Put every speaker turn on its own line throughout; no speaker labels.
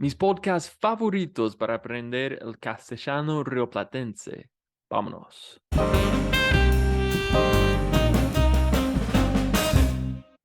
Mis podcasts favoritos para aprender el castellano rioplatense. Vámonos.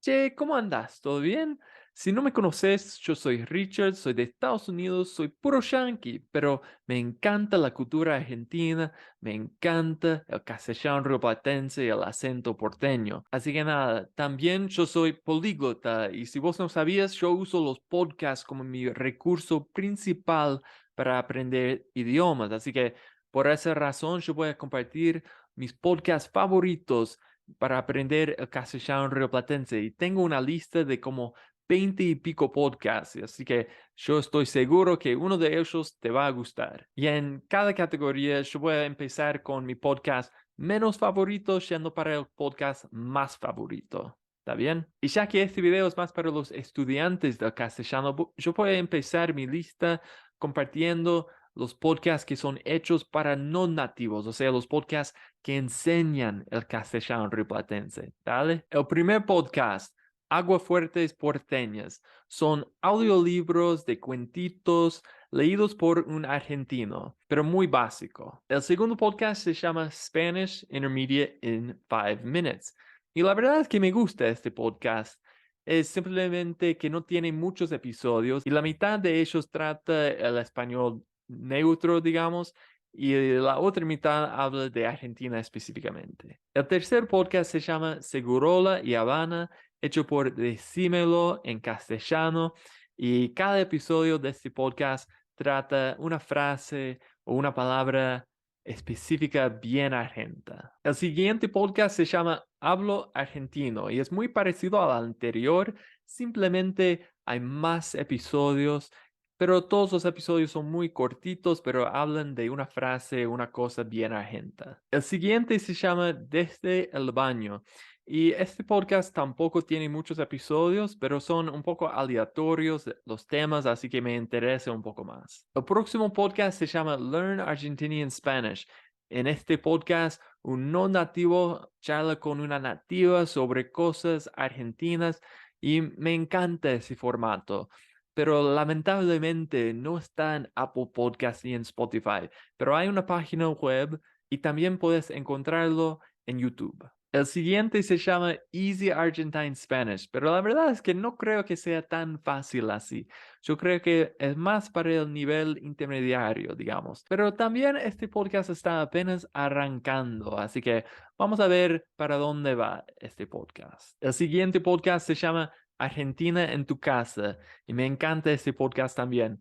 Che, ¿cómo andas? ¿Todo bien? Si no me conoces, yo soy Richard, soy de Estados Unidos, soy puro yankee, pero me encanta la cultura argentina, me encanta el castellano rioplatense y el acento porteño. Así que nada, también yo soy políglota y si vos no sabías, yo uso los podcasts como mi recurso principal para aprender idiomas. Así que por esa razón yo voy a compartir mis podcasts favoritos para aprender el castellano rioplatense y tengo una lista de como 20 y pico podcasts, así que yo estoy seguro que uno de ellos te va a gustar. Y en cada categoría yo voy a empezar con mi podcast menos favorito, yendo para el podcast más favorito. ¿Está bien? Y ya que este video es más para los estudiantes del castellano, yo voy a empezar mi lista compartiendo los podcasts que son hechos para no nativos, o sea, los podcasts que enseñan el castellano rioplatense, ¿vale? El primer podcast, Aguafuertes Porteñas, son audiolibros de cuentitos leídos por un argentino, pero muy básico. El segundo podcast se llama Spanish Intermediate in 5 Minutes. Y la verdad es que me gusta este podcast. Es simplemente que no tiene muchos episodios y la mitad de ellos trata el español neutro, digamos, y la otra mitad habla de Argentina específicamente. El tercer podcast se llama Segurola y Habana, hecho por Decímelo en castellano, y cada episodio de este podcast trata una frase o una palabra específica bien argenta. El siguiente podcast se llama Hablo Argentino y es muy parecido al anterior, simplemente hay más episodios, pero todos los episodios son muy cortitos, pero hablan de una frase, una cosa bien argenta. El siguiente se llama Desde el baño. Y este podcast tampoco tiene muchos episodios, pero son un poco aleatorios los temas, así que me interesa un poco más. El próximo podcast se llama Learn Argentinian Spanish. En este podcast, un no nativo charla con una nativa sobre cosas argentinas y me encanta ese formato, pero lamentablemente no está en Apple Podcast ni en Spotify, pero hay una página web y también puedes encontrarlo en YouTube. El siguiente se llama Easy Argentine Spanish, pero la verdad es que no creo que sea tan fácil así. Yo creo que es más para el nivel intermediario, digamos. Pero también este podcast está apenas arrancando, así que vamos a ver para dónde va este podcast. El siguiente podcast se llama Argentina en tu casa y me encanta este podcast también.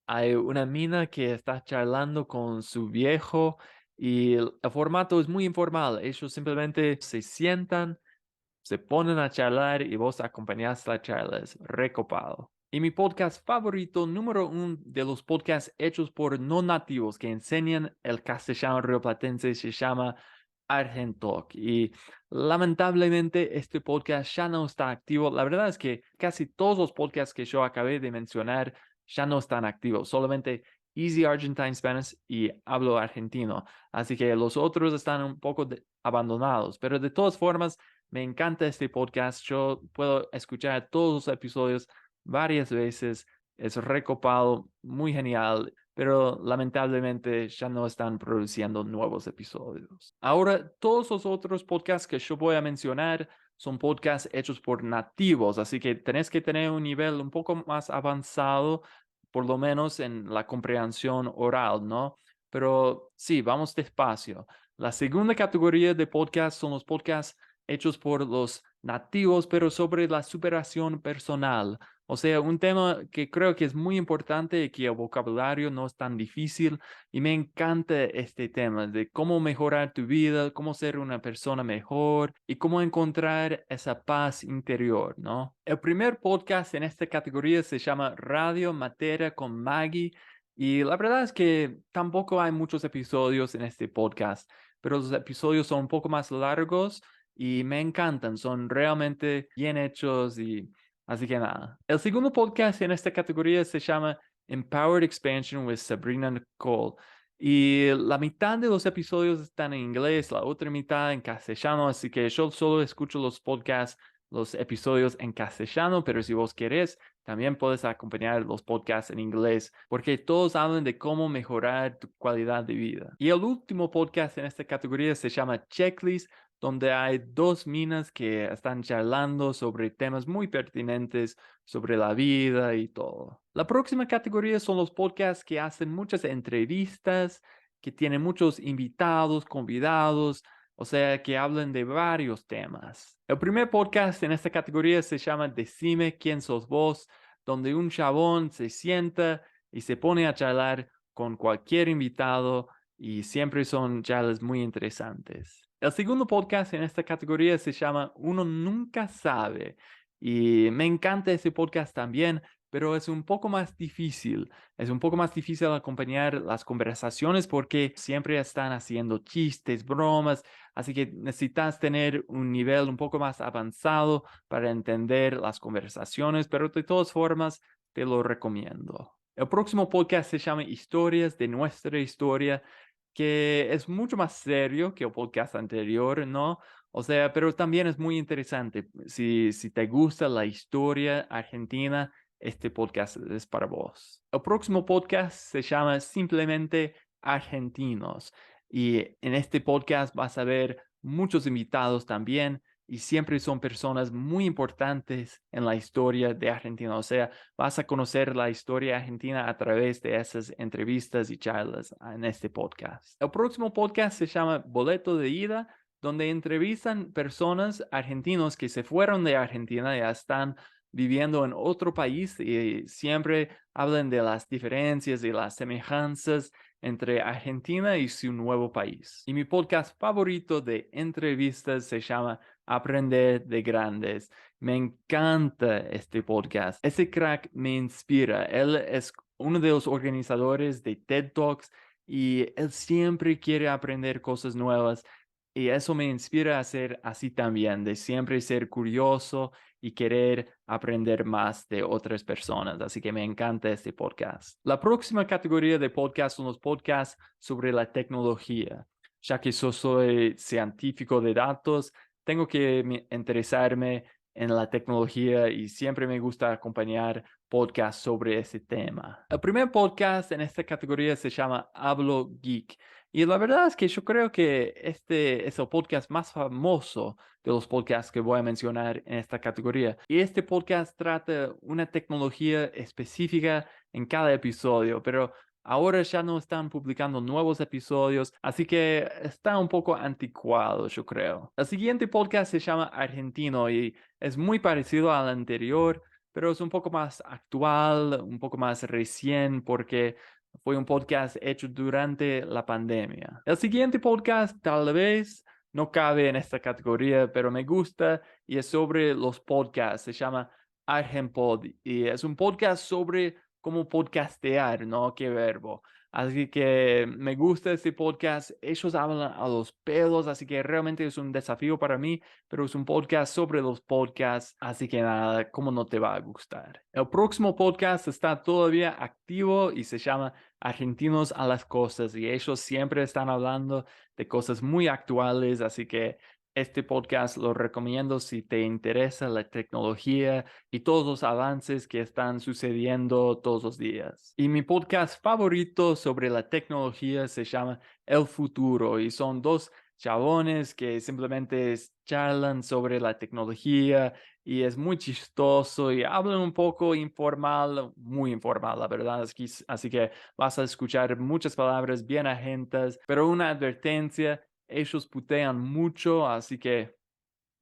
Hay una mina que está charlando con su viejo y el formato es muy informal. Ellos simplemente se sientan, se ponen a charlar y vos acompañás la charla. Es recopado. Y mi podcast favorito, número uno de los podcasts hechos por no nativos que enseñan el castellano rioplatense, se llama Argentalk. Y lamentablemente este podcast ya no está activo. La verdad es que casi todos los podcasts que yo acabé de mencionar ya no están activos. Solamente Easy Argentine Spanish y Hablo Argentino. Así que los otros están un poco abandonados. Pero de todas formas, me encanta este podcast. Yo puedo escuchar todos los episodios varias veces. Es recopado, muy genial, pero lamentablemente ya no están produciendo nuevos episodios. Ahora, todos los otros podcasts que yo voy a mencionar son podcasts hechos por nativos, así que tenés que tener un nivel un poco más avanzado, por lo menos en la comprensión oral, ¿no? Pero sí, vamos despacio. La segunda categoría de podcasts son los podcasts hechos por los nativos, pero sobre la superación personal. O sea, un tema que creo que es muy importante y que el vocabulario no es tan difícil. Y me encanta este tema de cómo mejorar tu vida, cómo ser una persona mejor y cómo encontrar esa paz interior, ¿no? El primer podcast en esta categoría se llama Radio Materia con Maggie. Y la verdad es que tampoco hay muchos episodios en este podcast, pero los episodios son un poco más largos y me encantan, son realmente bien hechos y así que nada. El segundo podcast en esta categoría se llama Empowered Expansion with Sabrina Nicole y la mitad de los episodios están en inglés, la otra mitad en castellano, así que yo solo escucho los podcasts los episodios en castellano, pero si vos querés, también puedes acompañar los podcasts en inglés, porque todos hablan de cómo mejorar tu calidad de vida. Y el último podcast en esta categoría se llama Checklist, donde hay dos minas que están charlando sobre temas muy pertinentes sobre la vida y todo. La próxima categoría son los podcasts que hacen muchas entrevistas, que tienen muchos invitados, convidados, o sea, que hablan de varios temas. El primer podcast en esta categoría se llama Decime quién sos vos, donde un chabón se sienta y se pone a charlar con cualquier invitado y siempre son charlas muy interesantes. El segundo podcast en esta categoría se llama Uno Nunca Sabe y me encanta ese podcast también, pero es un poco más difícil. Es un poco más difícil acompañar las conversaciones porque siempre están haciendo chistes, bromas, así que necesitas tener un nivel un poco más avanzado para entender las conversaciones, pero de todas formas te lo recomiendo. El próximo podcast se llama Historias de nuestra historia, que es mucho más serio que el podcast anterior, ¿no? O sea, pero también es muy interesante. Si te gusta la historia argentina, este podcast es para vos. El próximo podcast se llama Simplemente Argentinos. Y en este podcast vas a ver muchos invitados también y siempre son personas muy importantes en la historia de Argentina. O sea, vas a conocer la historia argentina a través de esas entrevistas y charlas en este podcast. El próximo podcast se llama Boleto de Ida, donde entrevistan personas argentinos que se fueron de Argentina y ya están viviendo en otro país y siempre hablan de las diferencias y las semejanzas entre Argentina y su nuevo país. Y mi podcast favorito de entrevistas se llama Aprender de Grandes. Me encanta este podcast. Ese crack me inspira. Él es uno de los organizadores de TED Talks y él siempre quiere aprender cosas nuevas. Y eso me inspira a ser así también, de siempre ser curioso y querer aprender más de otras personas. Así que me encanta este podcast. La próxima categoría de podcast son los podcasts sobre la tecnología. Ya que yo soy científico de datos, tengo que interesarme en la tecnología y siempre me gusta acompañar podcasts sobre ese tema. El primer podcast en esta categoría se llama Hablo Geek. Y la verdad es que yo creo que este es el podcast más famoso de los podcasts que voy a mencionar en esta categoría. Y este podcast trata una tecnología específica en cada episodio, pero ahora ya no están publicando nuevos episodios, así que está un poco anticuado, yo creo. El siguiente podcast se llama Argentino y es muy parecido al anterior, pero es un poco más actual, un poco más recién, porque fue un podcast hecho durante la pandemia. El siguiente podcast tal vez no cabe en esta categoría, pero me gusta y es sobre los podcasts. Se llama Argenpod y es un podcast sobre cómo podcastear, ¿no? Qué verbo. Así que me gusta este podcast. Ellos hablan a los pelos, así que realmente es un desafío para mí, pero es un podcast sobre los podcasts, así que nada, ¿cómo no te va a gustar? El próximo podcast está todavía activo y se llama Argentinos a las Cosas y ellos siempre están hablando de cosas muy actuales, así que este podcast lo recomiendo si te interesa la tecnología y todos los avances que están sucediendo todos los días. Y mi podcast favorito sobre la tecnología se llama El Futuro y son dos chabones que simplemente charlan sobre la tecnología y es muy chistoso y hablan un poco informal, muy informal, la verdad. Así que vas a escuchar muchas palabras bien ajentas, pero una advertencia, ellos putean mucho, así que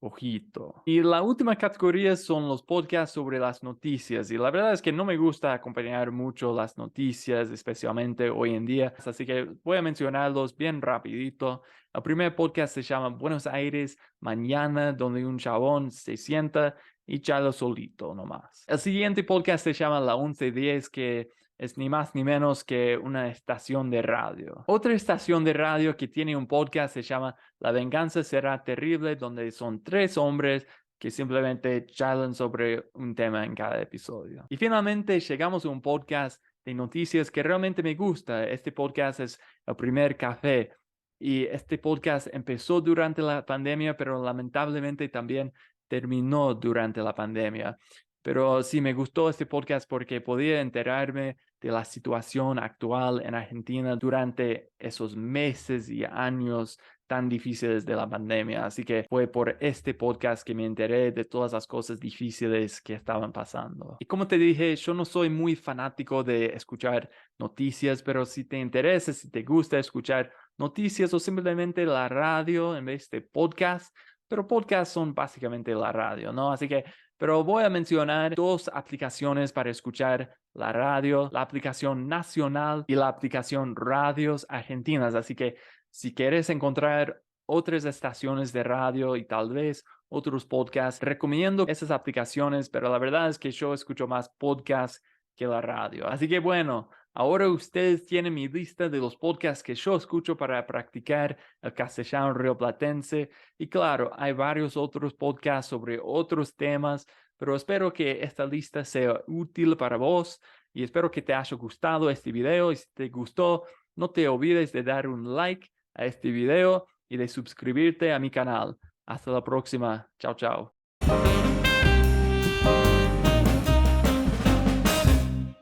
ojito. Y la última categoría son los podcasts sobre las noticias. Y la verdad es que no me gusta acompañar mucho las noticias, especialmente hoy en día. Así que voy a mencionarlos bien rapidito. El primer podcast se llama Buenos Aires Mañana, donde un chabón se sienta y charla solito nomás. El siguiente podcast se llama La 1110, que es ni más ni menos que una estación de radio. Otra estación de radio que tiene un podcast se llama La venganza será terrible, donde son tres hombres que simplemente charlan sobre un tema en cada episodio. Y finalmente llegamos a un podcast de noticias que realmente me gusta. Este podcast es El Primer Café. Y este podcast empezó durante la pandemia, pero lamentablemente también terminó durante la pandemia. Pero sí, me gustó este podcast porque podía enterarme de la situación actual en Argentina durante esos meses y años tan difíciles de la pandemia. Así que fue por este podcast que me enteré de todas las cosas difíciles que estaban pasando. Y como te dije, yo no soy muy fanático de escuchar noticias, pero si te interesa, si te gusta escuchar noticias o simplemente la radio en vez de podcast, pero podcasts son básicamente la radio, ¿no? Así que, pero voy a mencionar dos aplicaciones para escuchar la radio, la aplicación nacional y la aplicación Radios Argentinas. Así que si quieres encontrar otras estaciones de radio y tal vez otros podcasts, recomiendo esas aplicaciones, pero la verdad es que yo escucho más podcasts que la radio. Así que bueno, ahora ustedes tienen mi lista de los podcasts que yo escucho para practicar el castellano rioplatense. Y claro, hay varios otros podcasts sobre otros temas, pero espero que esta lista sea útil para vos y espero que te haya gustado este video. Y si te gustó, no te olvides de dar un like a este video y de suscribirte a mi canal. Hasta la próxima. Chao, chao.